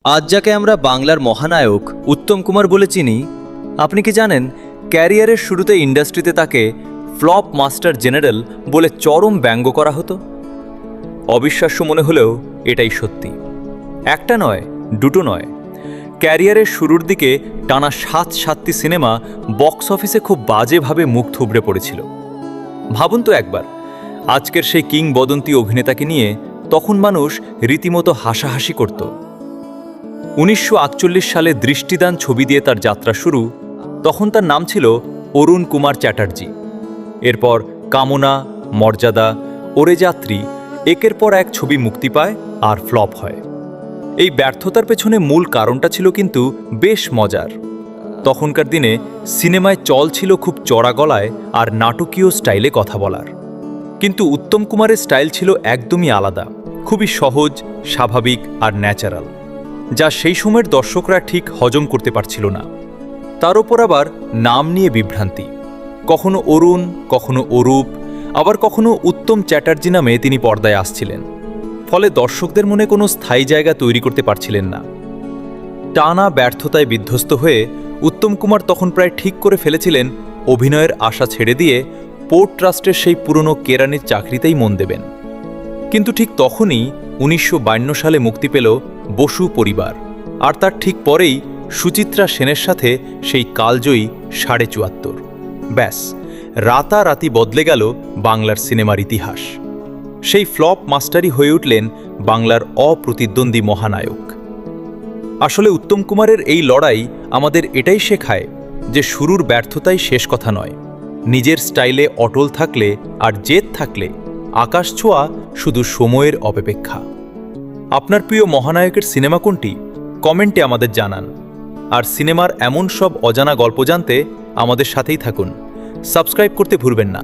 আজ যাকে আমরা বাংলার মহানায়ক উত্তম কুমার বলে চিনি, আপনি কি জানেন ক্যারিয়ারের শুরুতে ইন্ডাস্ট্রিতে তাকে ফ্লপ মাস্টার জেনারেল বলে চরম ব্যঙ্গ করা হতো। অবিশ্বাস্য মনে হলেও এটাই সত্যি। একটা নয়, দুটো নয়, ক্যারিয়ারের শুরুর দিকে টানা ৭টি সিনেমা বক্স অফিসে খুব বাজেভাবে মুখ থুবড়ে পড়েছিল। ভাবুন তো একবার, আজকের সেই কিংবদন্তি অভিনেতাকে নিয়ে তখন মানুষ রীতিমতো হাসাহাসি করত। ১৯৪৮ সালে দৃষ্টিদান ছবি দিয়ে তার যাত্রা শুরু। তখন তার নাম ছিল অরুণ কুমার চ্যাটার্জি। এরপর কামনা, মর্যাদা, ওরে যাত্রী, একের পর এক ছবি মুক্তি পায় আর ফ্লপ হয়। এই ব্যর্থতার পেছনে মূল কারণটা ছিল কিন্তু বেশ মজার। তখনকার দিনে সিনেমায় চল ছিল খুব চড়া গলায় আর নাটকীয় স্টাইলে কথা বলার। কিন্তু উত্তম কুমারের স্টাইল ছিল একদমই আলাদা, খুবই সহজ, স্বাভাবিক আর ন্যাচারাল, যা সেই সময়ের দর্শকরা ঠিক হজম করতে পারছিল না। তার ওপর আবার নাম নিয়ে বিভ্রান্তি, কখনো অরুণ, কখনো অরূপ, আবার কখনো উত্তম চ্যাটার্জি নামে তিনি পর্দায় আসছিলেন। ফলে দর্শকদের মনে কোনো স্থায়ী জায়গা তৈরি করতে পারছিলেন না। টানা ব্যর্থতায় বিধ্বস্ত হয়ে উত্তম কুমার তখন প্রায় ঠিক করে ফেলেছিলেন অভিনয়ের আশা ছেড়ে দিয়ে পোর্ট ট্রাস্টের সেই পুরনো কেরানির চাকরিতেই মন দেবেন। কিন্তু ঠিক তখনই ১৯৫২ সালে মুক্তি পেল বসু পরিবার, আর তার ঠিক পরেই সুচিত্রা সেনের সাথে সেই কালজয়ী ৭.৭৪। ব্যাস, রাতারাতি বদলে গেল বাংলার সিনেমার ইতিহাস। সেই ফ্লপ মাস্টারই হয়ে উঠলেন বাংলার অপ্রতিদ্বন্দ্বী মহানায়ক। আসলে উত্তম কুমারের এই লড়াই আমাদের এটাই শেখায় যে শুরুর ব্যর্থতাই শেষ কথা নয়। নিজের স্টাইলে অটল থাকলে আর জেদ থাকলে আকাশ ছোঁয়া শুধু সময়ের অপেক্ষা। আপনার প্রিয় মহানায়কের সিনেমা কোনটি? কমেন্টে আমাদের জানান। আর সিনেমার এমন সব অজানা গল্প জানতে আমাদের সাথেই থাকুন। সাবস্ক্রাইব করতে ভুলবেন না।